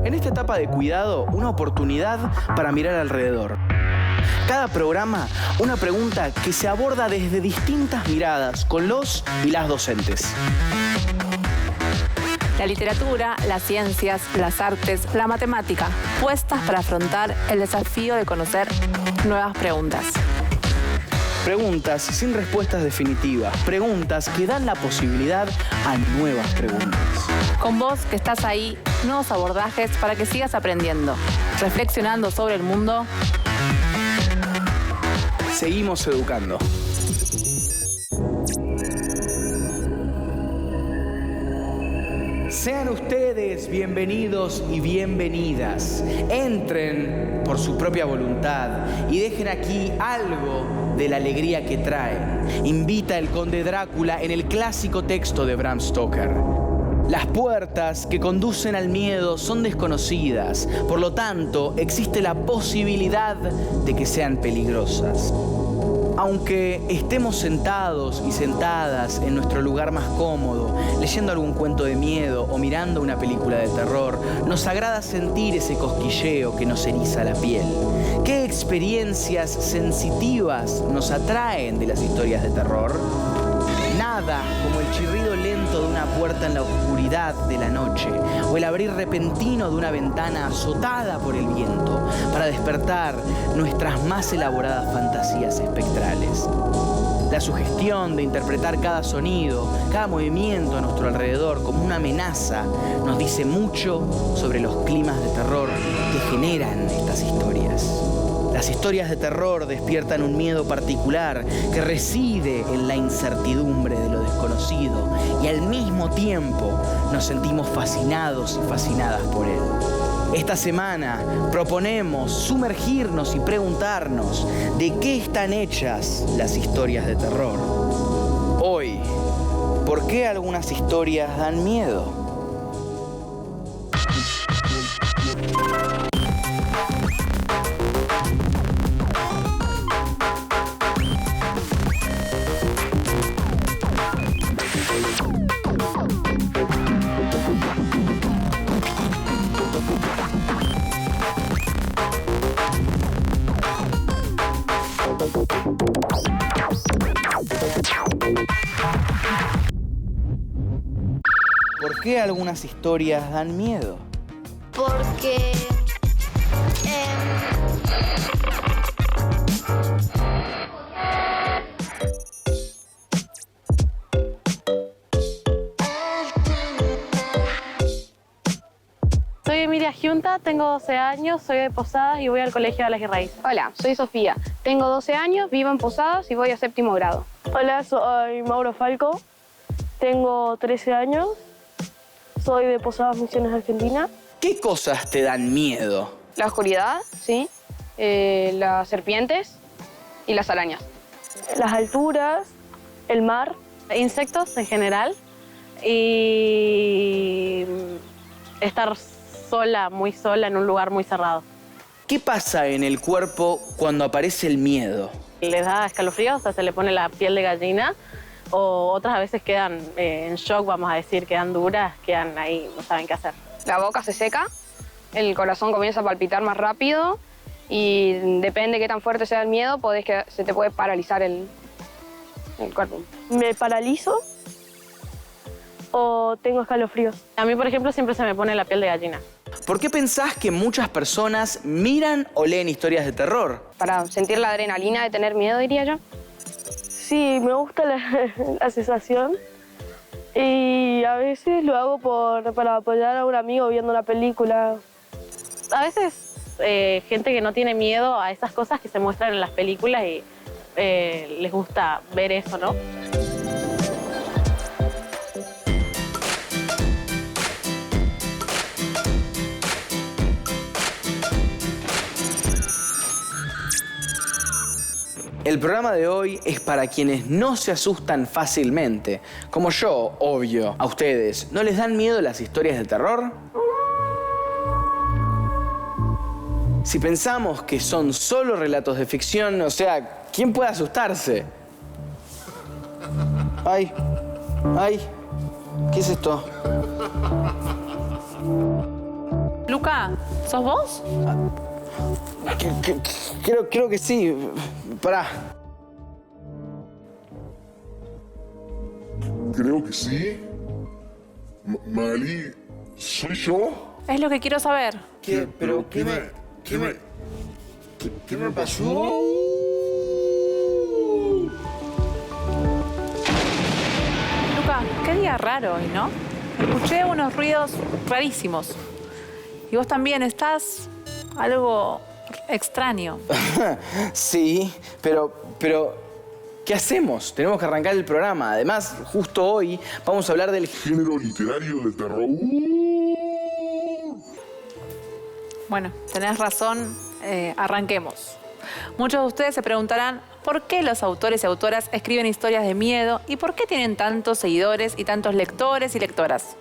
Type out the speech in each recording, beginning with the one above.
En esta etapa de cuidado, una oportunidad para mirar alrededor. Cada programa, una pregunta que se aborda desde distintas miradas con los y las docentes. La literatura, las ciencias, las artes, la matemática, puestas para afrontar el desafío de conocer nuevas preguntas. Preguntas sin respuestas definitivas, preguntas que dan la posibilidad a nuevas preguntas. Con vos que estás ahí, nuevos abordajes para que sigas aprendiendo, reflexionando sobre el mundo. Seguimos educando. Sean ustedes bienvenidos y bienvenidas. Entren por su propia voluntad y dejen aquí algo de la alegría que traen. Invita el conde Drácula en el clásico texto de Bram Stoker. Las puertas que conducen al miedo son desconocidas, por lo tanto, existe la posibilidad de que sean peligrosas. Aunque estemos sentados y sentadas en nuestro lugar más cómodo, leyendo algún cuento de miedo o mirando una película de terror, nos agrada sentir ese cosquilleo que nos eriza la piel. ¿Qué experiencias sensitivas nos atraen de las historias de terror? Nada como el chirrido lento de una puerta en la oscuridad de la noche o el abrir repentino de una ventana azotada por el viento para despertar nuestras más elaboradas fantasías espectrales. La sugestión de interpretar cada sonido, cada movimiento a nuestro alrededor como una amenaza nos dice mucho sobre los climas de terror que generan estas historias. Las historias de terror despiertan un miedo particular que reside en la incertidumbre de lo desconocido y al mismo tiempo nos sentimos fascinados y fascinadas por él. Esta semana proponemos sumergirnos y preguntarnos de qué están hechas las historias de terror. Hoy, ¿por qué algunas historias dan miedo? ¿Por qué algunas historias dan miedo? Porque Soy Emilia Giunta, tengo 12 años, soy de Posadas y voy al Colegio de Alas y Raíces. Hola, soy Sofía, tengo 12 años, vivo en Posadas y voy a 7º grado. Hola, soy Mauro Falco, tengo 13 años, soy de Posadas Misiones, Argentina. ¿Qué cosas te dan miedo? La oscuridad, sí, las serpientes y las arañas. Las alturas, el mar. Insectos en general y estar sola, muy sola en un lugar muy cerrado. ¿Qué pasa en el cuerpo cuando aparece el miedo? Les da escalofríos, o sea, se le pone la piel de gallina, o otras veces quedan en shock, vamos a decir, quedan duras, quedan ahí, no saben qué hacer. La boca se seca, el corazón comienza a palpitar más rápido y depende de qué tan fuerte sea el miedo, se te puede paralizar el cuerpo. Me paralizo o tengo escalofríos. A mí, por ejemplo, siempre se me pone la piel de gallina. ¿Por qué pensás que muchas personas miran o leen historias de terror? Para sentir la adrenalina de tener miedo, diría yo. Sí, me gusta la sensación y a veces lo hago para apoyar a un amigo viendo una película. A veces gente que no tiene miedo a esas cosas que se muestran en las películas y les gusta ver eso, ¿no? El programa de hoy es para quienes no se asustan fácilmente. Como yo, obvio. ¿A ustedes no les dan miedo las historias de terror? Si pensamos que son solo relatos de ficción, o sea, ¿quién puede asustarse? Ay, ¿qué es esto? Luca, ¿sos vos? Creo que sí. Pará. Creo que sí. Magalí, ¿soy yo? Es lo que quiero saber. ¿Qué me pasó? Luca, qué día raro hoy, ¿no? Escuché unos ruidos rarísimos. Y vos también estás algo extraño. Sí, pero ¿qué hacemos? Tenemos que arrancar el programa. Además, justo hoy vamos a hablar del Género literario de terror. Bueno, tenés razón, arranquemos. Muchos de ustedes se preguntarán por qué los autores y autoras escriben historias de miedo y por qué tienen tantos seguidores y tantos lectores y lectoras.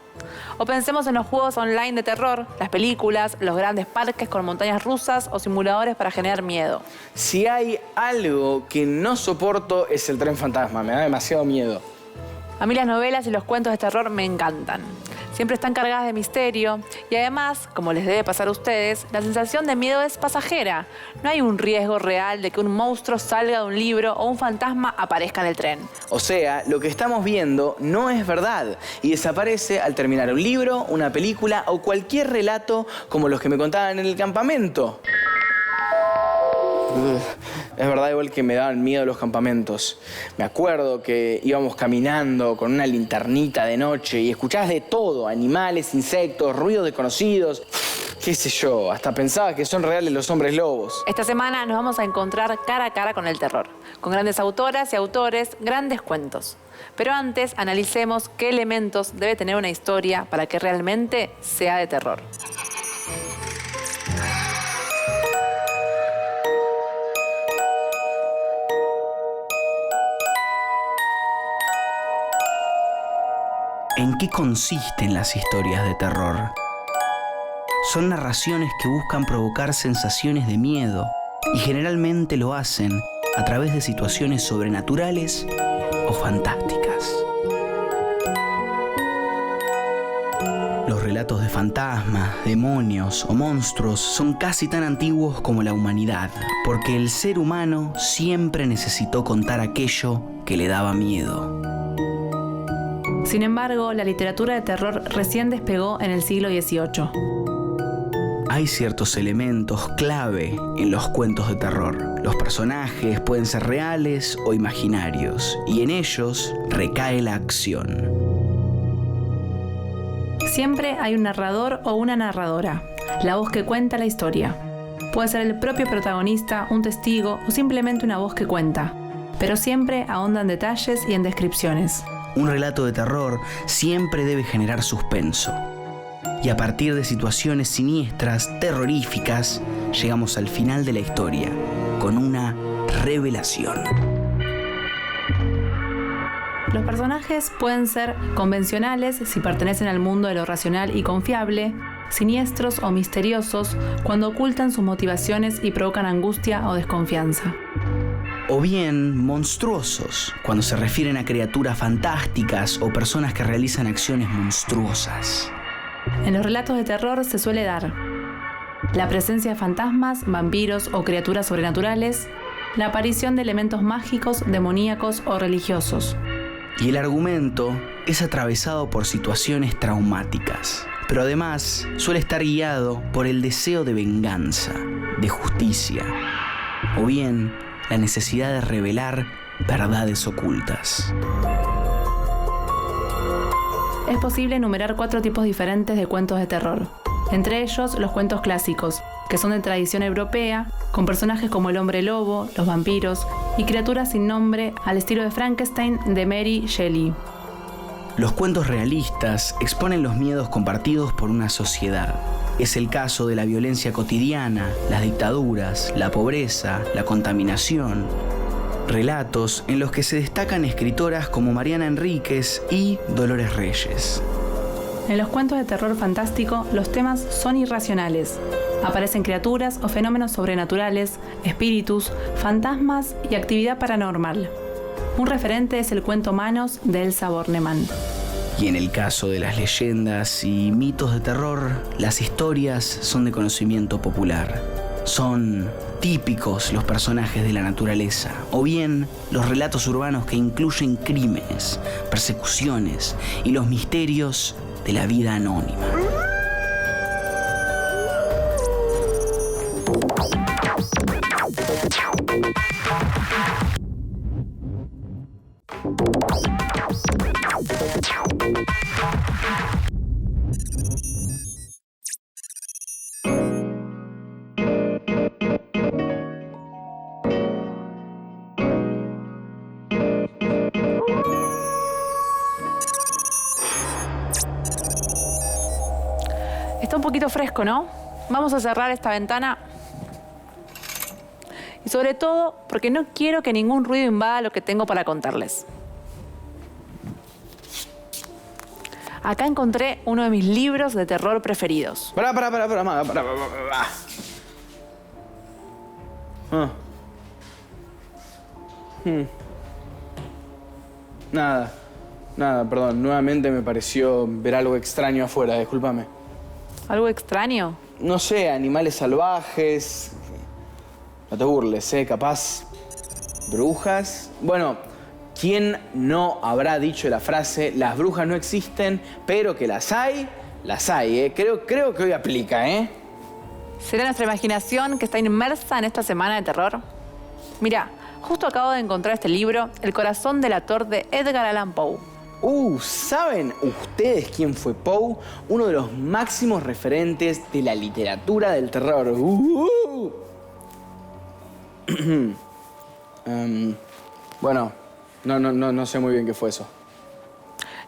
O pensemos en los juegos online de terror, las películas, los grandes parques con montañas rusas o simuladores para generar miedo. Si hay algo que no soporto es el tren fantasma, me da demasiado miedo. A mí las novelas y los cuentos de terror me encantan. Siempre están cargadas de misterio y además, como les debe pasar a ustedes, la sensación de miedo es pasajera. No hay un riesgo real de que un monstruo salga de un libro o un fantasma aparezca en el tren. O sea, lo que estamos viendo no es verdad y desaparece al terminar un libro, una película o cualquier relato como los que me contaban en el campamento. Es verdad, igual que me daban miedo los campamentos. Me acuerdo que íbamos caminando con una linternita de noche y escuchabas de todo, animales, insectos, ruidos desconocidos. Qué sé yo, hasta pensaba que son reales los hombres lobos. Esta semana nos vamos a encontrar cara a cara con el terror, con grandes autoras y autores, grandes cuentos. Pero antes, analicemos qué elementos debe tener una historia para que realmente sea de terror. ¿En qué consisten las historias de terror? Son narraciones que buscan provocar sensaciones de miedo y generalmente lo hacen a través de situaciones sobrenaturales o fantásticas. Los relatos de fantasmas, demonios o monstruos son casi tan antiguos como la humanidad, porque el ser humano siempre necesitó contar aquello que le daba miedo. Sin embargo, la literatura de terror recién despegó en el siglo XVIII. Hay ciertos elementos clave en los cuentos de terror. Los personajes pueden ser reales o imaginarios, y en ellos recae la acción. Siempre hay un narrador o una narradora, la voz que cuenta la historia. Puede ser el propio protagonista, un testigo o simplemente una voz que cuenta, pero siempre ahonda en detalles y en descripciones. Un relato de terror siempre debe generar suspenso. Y a partir de situaciones siniestras, terroríficas, llegamos al final de la historia, con una revelación. Los personajes pueden ser convencionales si pertenecen al mundo de lo racional y confiable, siniestros o misteriosos cuando ocultan sus motivaciones y provocan angustia o desconfianza. O bien monstruosos, cuando se refieren a criaturas fantásticas o personas que realizan acciones monstruosas. En los relatos de terror se suele dar la presencia de fantasmas, vampiros o criaturas sobrenaturales, la aparición de elementos mágicos, demoníacos o religiosos. Y el argumento es atravesado por situaciones traumáticas, pero además suele estar guiado por el deseo de venganza, de justicia, o bien la necesidad de revelar verdades ocultas. Es posible enumerar 4 tipos diferentes de cuentos de terror. Entre ellos, los cuentos clásicos, que son de tradición europea, con personajes como el hombre lobo, los vampiros y criaturas sin nombre al estilo de Frankenstein de Mary Shelley. Los cuentos realistas exponen los miedos compartidos por una sociedad. Es el caso de la violencia cotidiana, las dictaduras, la pobreza, la contaminación. Relatos en los que se destacan escritoras como Mariana Enríquez y Dolores Reyes. En los cuentos de terror fantástico, los temas son irracionales. Aparecen criaturas o fenómenos sobrenaturales, espíritus, fantasmas y actividad paranormal. Un referente es el cuento Manos de Elsa Bornemann. Y en el caso de las leyendas y mitos de terror, las historias son de conocimiento popular. Son típicos los personajes de la naturaleza, o bien los relatos urbanos que incluyen crímenes, persecuciones y los misterios de la vida anónima. Está un poquito fresco, ¿no? Vamos a cerrar esta ventana. Y sobre todo, porque no quiero que ningún ruido invada lo que tengo para contarles. Acá encontré uno de mis libros de terror preferidos. Pará. Nada, perdón. Nuevamente me pareció ver algo extraño afuera, discúlpame. ¿Algo extraño? No sé, animales salvajes. No te burles, capaz. Brujas. Bueno, ¿quién no habrá dicho la frase las brujas no existen, pero que las hay, Creo que hoy aplica, ¿Será nuestra imaginación que está inmersa en esta semana de terror? Mira, justo acabo de encontrar este libro, El corazón delator de Edgar Allan Poe. ¿Saben ustedes quién fue Poe? Uno de los máximos referentes de la literatura del terror. Bueno, no sé muy bien qué fue eso.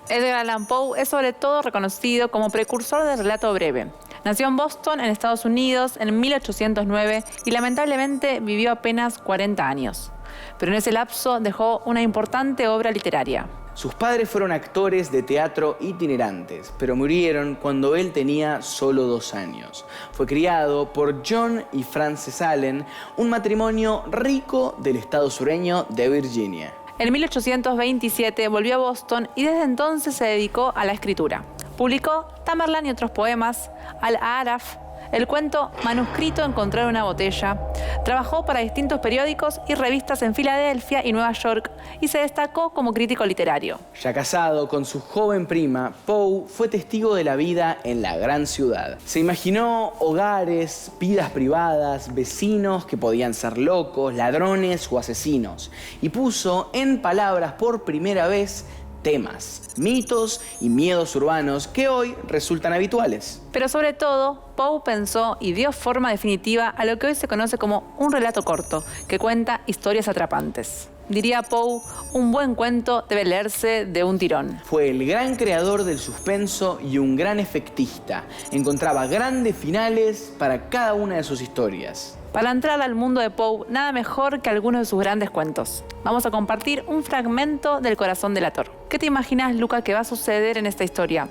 Edgar Allan Poe es sobre todo reconocido como precursor del relato breve. Nació en Boston, en Estados Unidos, en 1809 y lamentablemente vivió apenas 40 años. Pero en ese lapso dejó una importante obra literaria. Sus padres fueron actores de teatro itinerantes, pero murieron cuando él tenía solo 2 años. Fue criado por John y Frances Allen, un matrimonio rico del estado sureño de Virginia. En 1827 volvió a Boston y desde entonces se dedicó a la escritura. Publicó Tamerlane y otros poemas, Al-Aaraf, el cuento manuscrito encontrado en una botella. Trabajó para distintos periódicos y revistas en Filadelfia y Nueva York y se destacó como crítico literario. Ya casado con su joven prima, Poe fue testigo de la vida en la gran ciudad. Se imaginó hogares, vidas privadas, vecinos que podían ser locos, ladrones o asesinos, y puso en palabras por primera vez temas, mitos y miedos urbanos que hoy resultan habituales. Pero sobre todo, Poe pensó y dio forma definitiva a lo que hoy se conoce como un relato corto, que cuenta historias atrapantes. Diría Poe, un buen cuento debe leerse de un tirón. Fue el gran creador del suspenso y un gran efectista. Encontraba grandes finales para cada una de sus historias. Para entrar al mundo de Poe, nada mejor que algunos de sus grandes cuentos. Vamos a compartir un fragmento del corazón delator. ¿Qué te imaginas, Luca, que va a suceder en esta historia?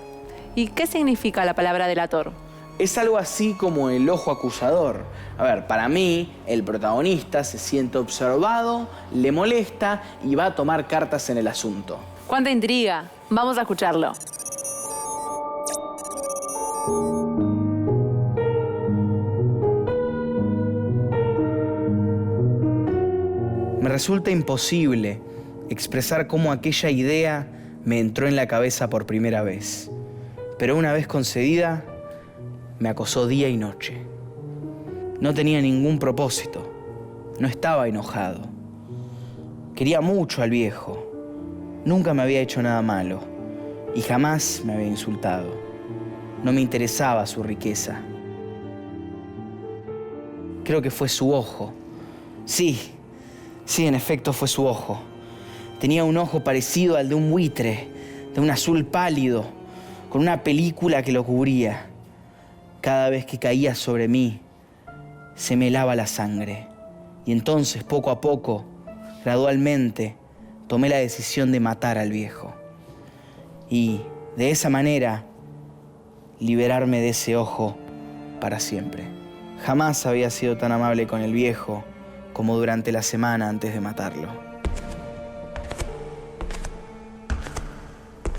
¿Y qué significa la palabra delator? Es algo así como el ojo acusador. A ver, para mí, el protagonista se siente observado, le molesta y va a tomar cartas en el asunto. ¡Cuánta intriga! Vamos a escucharlo. Me resulta imposible expresar cómo aquella idea me entró en la cabeza por primera vez. Pero una vez concedida, me acosó día y noche. No tenía ningún propósito. No estaba enojado. Quería mucho al viejo. Nunca me había hecho nada malo y jamás me había insultado. No me interesaba su riqueza. Creo que fue su ojo. Sí, en efecto fue su ojo. Tenía un ojo parecido al de un buitre, de un azul pálido, con una película que lo cubría. Cada vez que caía sobre mí, se me helaba la sangre. Y entonces, poco a poco, gradualmente, tomé la decisión de matar al viejo. Y, de esa manera, liberarme de ese ojo para siempre. Jamás había sido tan amable con el viejo como durante la semana antes de matarlo.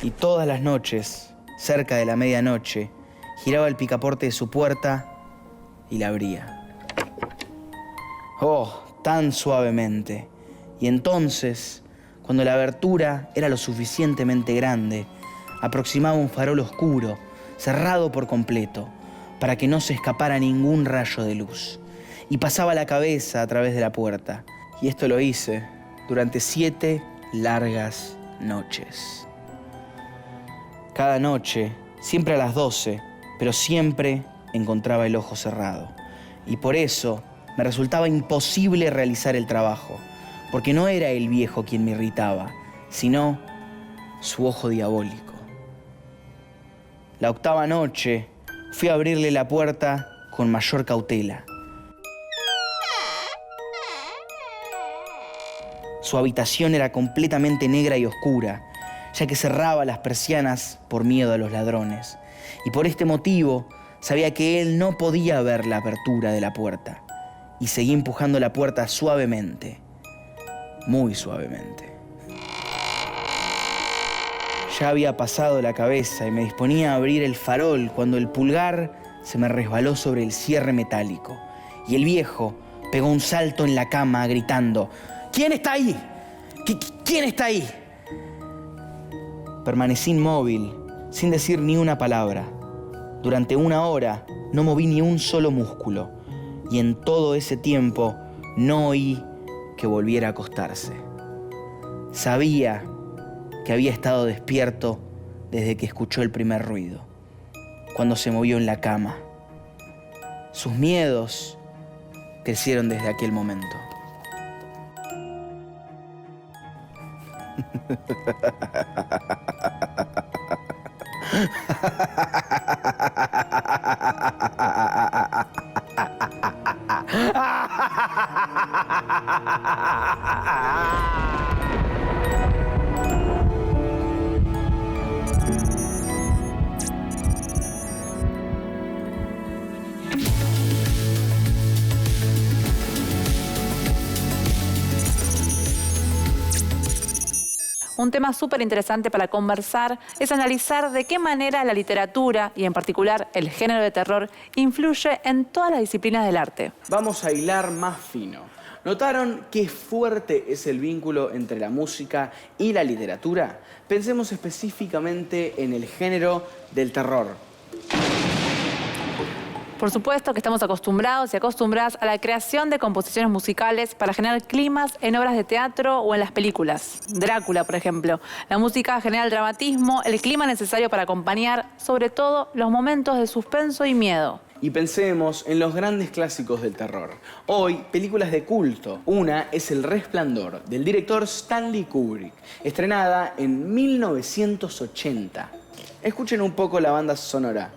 Y todas las noches, cerca de la medianoche, giraba el picaporte de su puerta y la abría. Oh, tan suavemente. Y entonces, cuando la abertura era lo suficientemente grande, aproximaba un farol oscuro, cerrado por completo, para que no se escapara ningún rayo de luz. Y pasaba la cabeza a través de la puerta. Y esto lo hice durante 7 largas noches. Cada noche, siempre a las 12, pero siempre encontraba el ojo cerrado. Y por eso me resultaba imposible realizar el trabajo, porque no era el viejo quien me irritaba, sino su ojo diabólico. La 8ª noche fui a abrirle la puerta con mayor cautela. Su habitación era completamente negra y oscura, ya que cerraba las persianas por miedo a los ladrones. Y por este motivo sabía que él no podía ver la apertura de la puerta. Y seguí empujando la puerta suavemente, muy suavemente. Ya había pasado la cabeza y me disponía a abrir el farol cuando el pulgar se me resbaló sobre el cierre metálico. Y el viejo pegó un salto en la cama gritando: ¿Quién está ahí? ¿Quién está ahí? Permanecí inmóvil, sin decir ni una palabra. Durante 1 hora no moví ni un solo músculo. Y en todo ese tiempo no oí que volviera a acostarse. Sabía que había estado despierto desde que escuchó el primer ruido, cuando se movió en la cama. Sus miedos crecieron desde aquel momento. Un tema súper interesante para conversar es analizar de qué manera la literatura, y en particular el género de terror, influye en todas las disciplinas del arte. Vamos a hilar más fino. ¿Notaron qué fuerte es el vínculo entre la música y la literatura? Pensemos específicamente en el género del terror. Por supuesto que estamos acostumbrados y acostumbradas a la creación de composiciones musicales para generar climas en obras de teatro o en las películas. Drácula, por ejemplo. La música genera el dramatismo, el clima necesario para acompañar, sobre todo, los momentos de suspenso y miedo. Y pensemos en los grandes clásicos del terror. Hoy, películas de culto. Una es El Resplandor, del director Stanley Kubrick, estrenada en 1980. Escuchen un poco la banda sonora.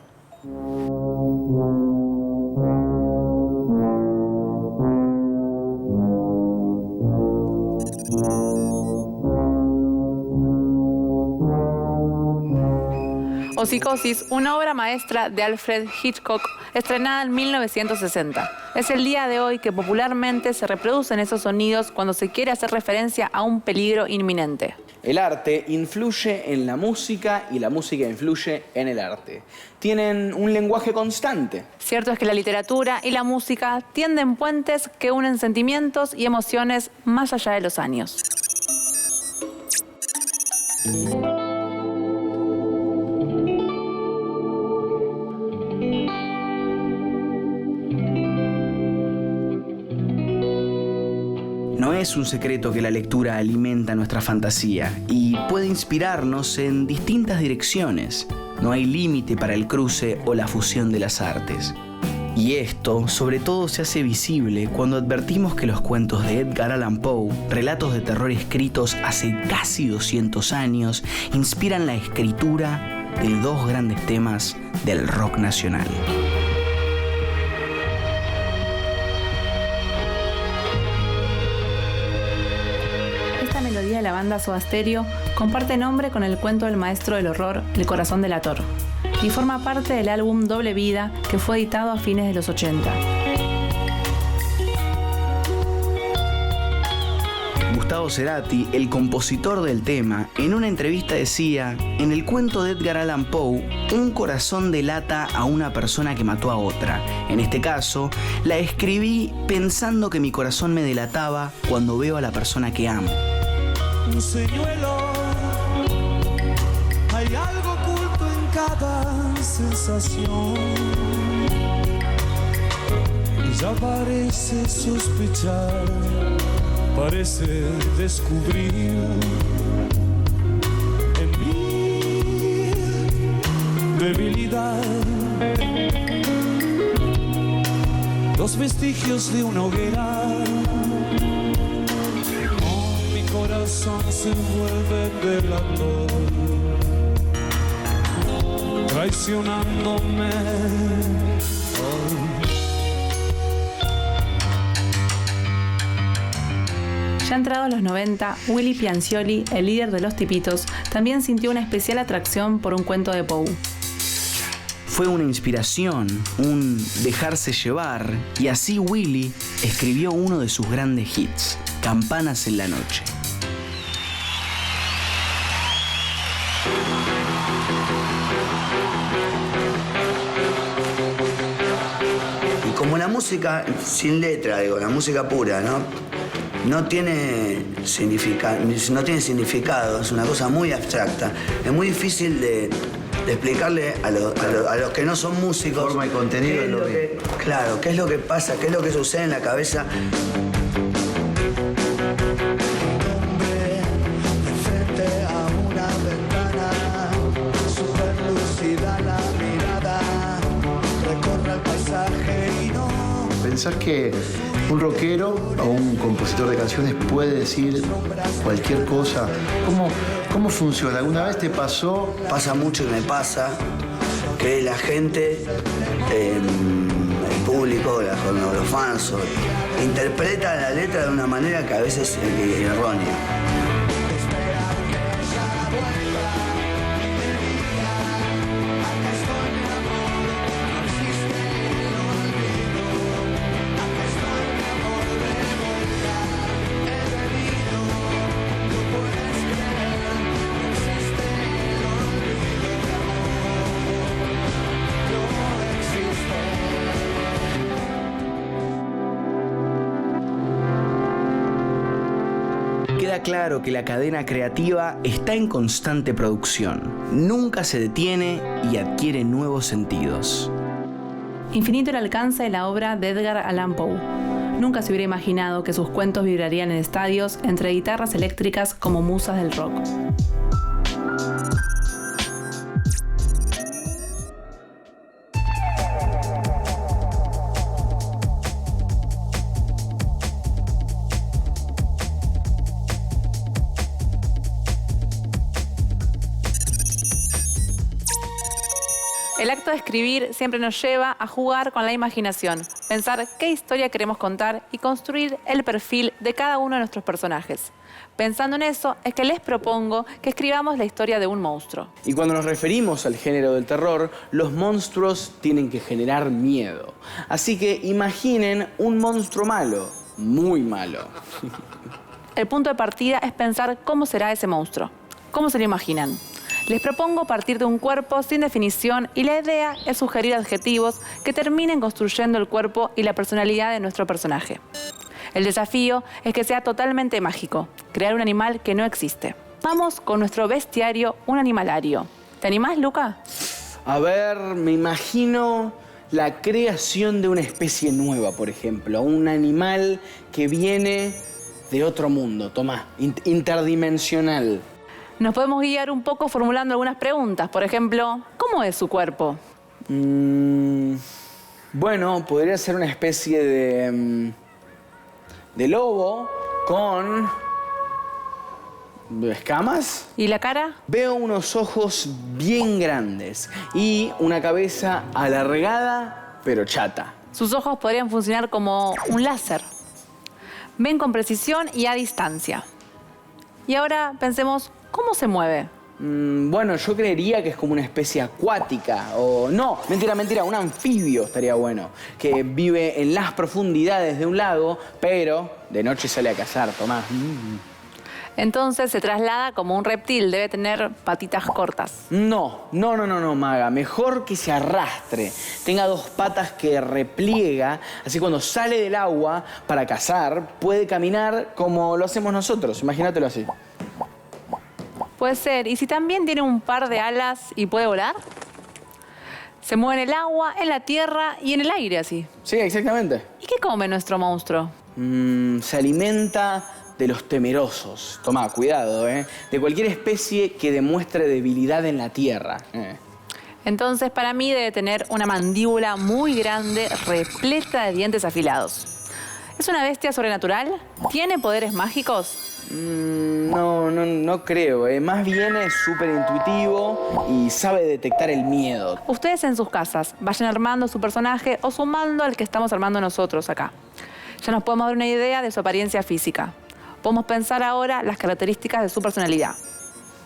O Psicosis, una obra maestra de Alfred Hitchcock, estrenada en 1960. Es el día de hoy que popularmente se reproducen esos sonidos cuando se quiere hacer referencia a un peligro inminente. El arte influye en la música y la música influye en el arte. Tienen un lenguaje constante. Cierto es que la literatura y la música tienden puentes que unen sentimientos y emociones más allá de los años. No es un secreto que la lectura alimenta nuestra fantasía y puede inspirarnos en distintas direcciones. No hay límite para el cruce o la fusión de las artes. Y esto, sobre todo, se hace visible cuando advertimos que los cuentos de Edgar Allan Poe, relatos de terror escritos hace casi 200 años, inspiran la escritura de 2 grandes temas del rock nacional. De la banda Soda Stereo comparte nombre con el cuento del maestro del horror, El corazón delator, y forma parte del álbum Doble Vida, que fue editado a fines de los 80. Gustavo Cerati, el compositor del tema, en una entrevista decía: en el cuento de Edgar Allan Poe, un corazón delata a una persona que mató a otra. En este caso, la escribí pensando que mi corazón me delataba cuando veo a la persona que amo. Un señuelo, hay algo oculto en cada sensación. Ella parece sospechar, parece descubrir en mi debilidad los vestigios de una hoguera. Mi corazón se vuelve delator, traicionándome. Ya entrados los 90, Willy Piancioli, el líder de Los Tipitos, también sintió una especial atracción por un cuento de Poe. Fue una inspiración, un dejarse llevar, y así Willy escribió uno de sus grandes hits, Campanas en la noche. Y como la música sin letra, digo, la música pura, no tiene significado, es una cosa muy abstracta. Es muy difícil de explicarle a los que no son músicos. Forma y contenido es lo que... Claro, qué es lo que pasa, qué es lo que sucede en la cabeza. ¿Pensás que un rockero o un compositor de canciones puede decir cualquier cosa? ¿Cómo funciona? ¿Alguna vez te pasó? Pasa mucho y me pasa que la gente, el público, los fans, interpreta la letra de una manera que a veces es errónea. Queda claro que la cadena creativa está en constante producción. Nunca se detiene y adquiere nuevos sentidos. Infinito el alcance de la obra de Edgar Allan Poe. Nunca se hubiera imaginado que sus cuentos vibrarían en estadios entre guitarras eléctricas como musas del rock. El acto de escribir siempre nos lleva a jugar con la imaginación, pensar qué historia queremos contar y construir el perfil de cada uno de nuestros personajes. Pensando en eso, es que les propongo que escribamos la historia de un monstruo. Y cuando nos referimos al género del terror, los monstruos tienen que generar miedo. Así que imaginen un monstruo malo, muy malo. El punto de partida es pensar cómo será ese monstruo. ¿Cómo se lo imaginan? Les propongo partir de un cuerpo sin definición y la idea es sugerir adjetivos que terminen construyendo el cuerpo y la personalidad de nuestro personaje. El desafío es que sea totalmente mágico, crear un animal que no existe. Vamos con nuestro bestiario, un animalario. ¿Te animás, Luca? A ver, me imagino la creación de una especie nueva, por ejemplo. Un animal que viene de otro mundo, tomá, interdimensional. Nos podemos guiar un poco formulando algunas preguntas. Por ejemplo, ¿cómo es su cuerpo? Bueno, podría ser una especie de lobo con escamas. ¿Y la cara? Veo unos ojos bien grandes y una cabeza alargada pero chata. Sus ojos podrían funcionar como un láser. Ven con precisión y a distancia. Y ahora pensemos, ¿cómo se mueve? Bueno, yo creería que es como una especie acuática. O no, mentira, un anfibio estaría bueno. Que vive en las profundidades de un lago, pero de noche sale a cazar, Tomás. Entonces se traslada como un reptil, debe tener patitas cortas. No, maga. Mejor que se arrastre. Tenga 2 patas que repliega, así cuando sale del agua para cazar, puede caminar como lo hacemos nosotros. Imagínatelo así. Puede ser. ¿Y si también tiene un par de alas y puede volar? Se mueve en el agua, en la tierra y en el aire así. Sí, exactamente. ¿Y qué come nuestro monstruo? Se alimenta de los temerosos. Toma, cuidado, ¿eh? De cualquier especie que demuestre debilidad en la tierra. Entonces, para mí debe tener una mandíbula muy grande, repleta de dientes afilados. ¿Es una bestia sobrenatural? ¿Tiene poderes mágicos? No creo. Más bien es súper intuitivo y sabe detectar el miedo. Ustedes en sus casas vayan armando su personaje o sumando al que estamos armando nosotros acá. Ya nos podemos dar una idea de su apariencia física. Podemos pensar ahora las características de su personalidad.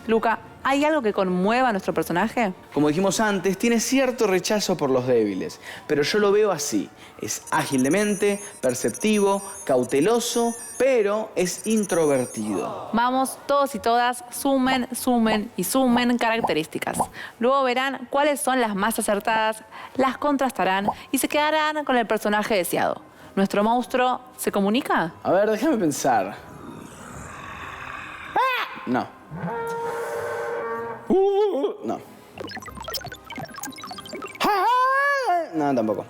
Luca, ¿hay algo que conmueva a nuestro personaje? Como dijimos antes, tiene cierto rechazo por los débiles, pero yo lo veo así. Es ágil de mente, perceptivo, cauteloso, pero es introvertido. Vamos, todos y todas, sumen características. Luego verán cuáles son las más acertadas, las contrastarán y se quedarán con el personaje deseado. ¿Nuestro monstruo se comunica? A ver, déjame pensar. No. No. No, tampoco.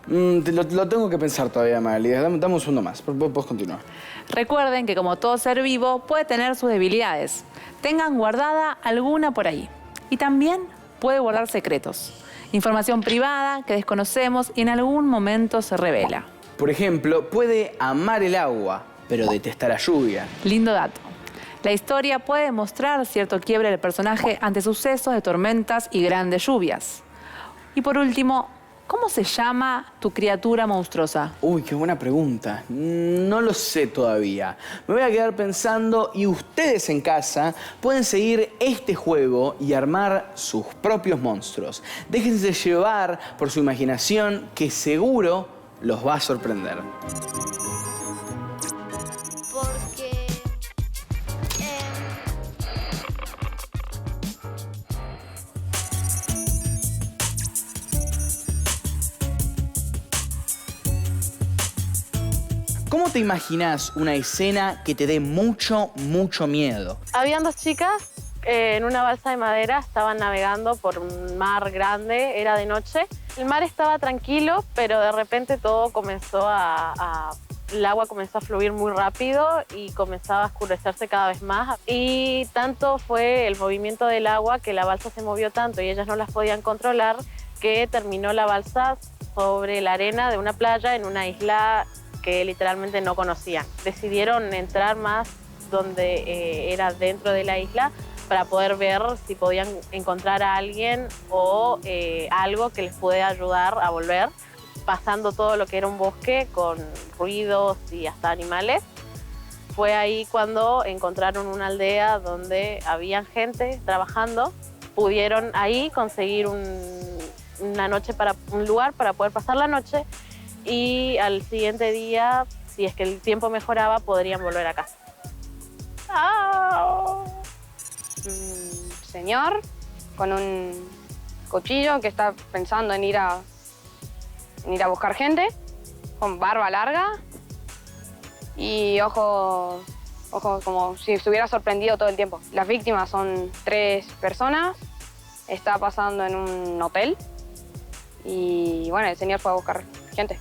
Lo tengo que pensar todavía, Magali. Dame un segundo más. Puedes continuar. Recuerden que como todo ser vivo puede tener sus debilidades. Tengan guardada alguna por ahí. Y también puede guardar secretos. Información privada que desconocemos y en algún momento se revela. Por ejemplo, puede amar el agua, pero detestar la lluvia. Lindo dato. La historia puede mostrar cierto quiebre del personaje ante sucesos de tormentas y grandes lluvias. Y por último, ¿cómo se llama tu criatura monstruosa? Uy, qué buena pregunta. No lo sé todavía. Me voy a quedar pensando y ustedes en casa pueden seguir este juego y armar sus propios monstruos. Déjense llevar por su imaginación que seguro los va a sorprender. ¿Cómo te imaginas una escena que te dé mucho miedo? Habían 2 chicas en una balsa de madera, estaban navegando por un mar grande, era de noche. El mar estaba tranquilo, pero de repente todo comenzó el agua comenzó a fluir muy rápido y comenzaba a oscurecerse cada vez más. Y tanto fue el movimiento del agua que la balsa se movió tanto y ellas no las podían controlar que terminó la balsa sobre la arena de una playa en una isla que literalmente no conocían. Decidieron entrar más donde era dentro de la isla para poder ver si podían encontrar a alguien o algo que les pudiera ayudar a volver, pasando todo lo que era un bosque con ruidos y hasta animales. Fue ahí cuando encontraron una aldea donde había gente trabajando. Pudieron ahí conseguir un lugar para poder pasar la noche y al siguiente día, si es que el tiempo mejoraba, podrían volver a casa. Un señor con un cuchillo que está pensando en ir a buscar gente, con barba larga y ojos como si estuviera sorprendido todo el tiempo. Las víctimas son 3 personas, está pasando en un hotel y bueno, el señor fue a buscar gente.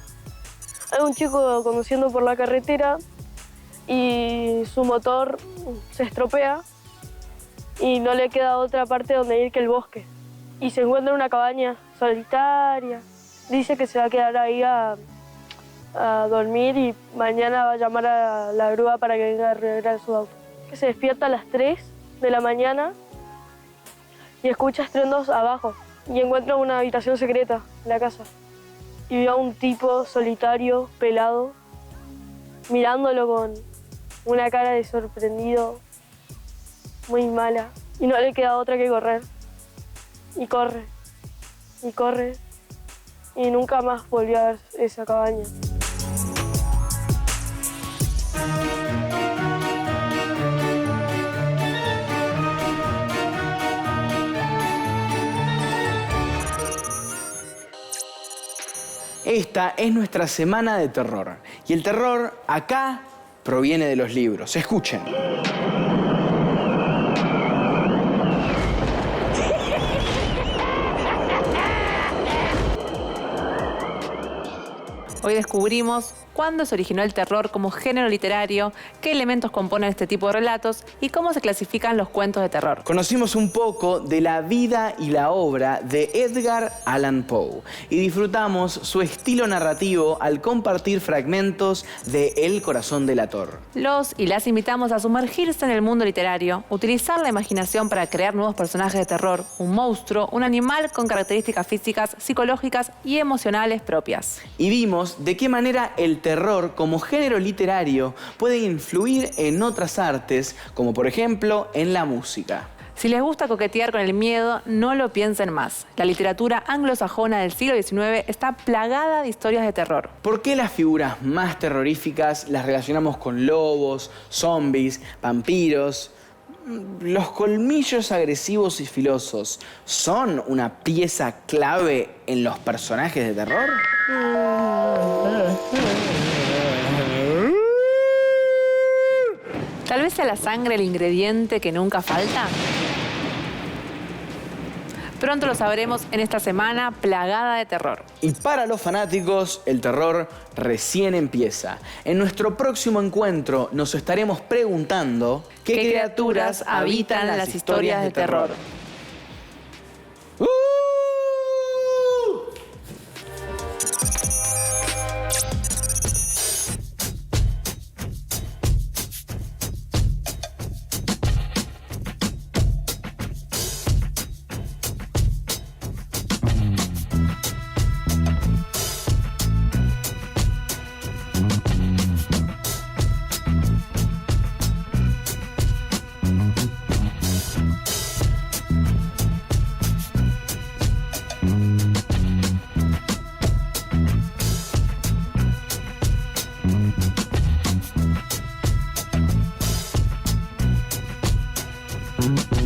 Hay un chico conduciendo por la carretera y su motor se estropea y no le queda otra parte donde ir que el bosque. Y se encuentra en una cabaña solitaria. Dice que se va a quedar ahí a dormir y mañana va a llamar a la grúa para que venga a arreglar su auto. Que se despierta a las 3 de la mañana y escucha estruendos abajo y encuentra una habitación secreta en la casa. Y vio a un tipo solitario, pelado, mirándolo con una cara de sorprendido, muy mala. Y no le queda otra que correr. Y corre, y corre, y nunca más volvió a ver esa cabaña. Esta es nuestra semana de terror. Y el terror acá proviene de los libros. Escuchen. Hoy descubrimos cuándo se originó el terror como género literario, qué elementos componen este tipo de relatos y cómo se clasifican los cuentos de terror. Conocimos un poco de la vida y la obra de Edgar Allan Poe y disfrutamos su estilo narrativo al compartir fragmentos de El corazón delator. Los y las invitamos a sumergirse en el mundo literario, utilizar la imaginación para crear nuevos personajes de terror, un monstruo, un animal con características físicas, psicológicas y emocionales propias. Y vimos de qué manera el terror como género literario puede influir en otras artes, como por ejemplo en la música. Si les gusta coquetear con el miedo, no lo piensen más. La literatura anglosajona del siglo XIX está plagada de historias de terror. ¿Por qué las figuras más terroríficas las relacionamos con lobos, zombies, vampiros? ¿Los colmillos agresivos y filosos son una pieza clave en los personajes de terror? ¿Tal vez sea la sangre el ingrediente que nunca falta? Pronto lo sabremos en esta semana plagada de terror. Y para los fanáticos, el terror recién empieza. En nuestro próximo encuentro nos estaremos preguntando ¿qué criaturas habitan las historias de terror? Mm-hmm.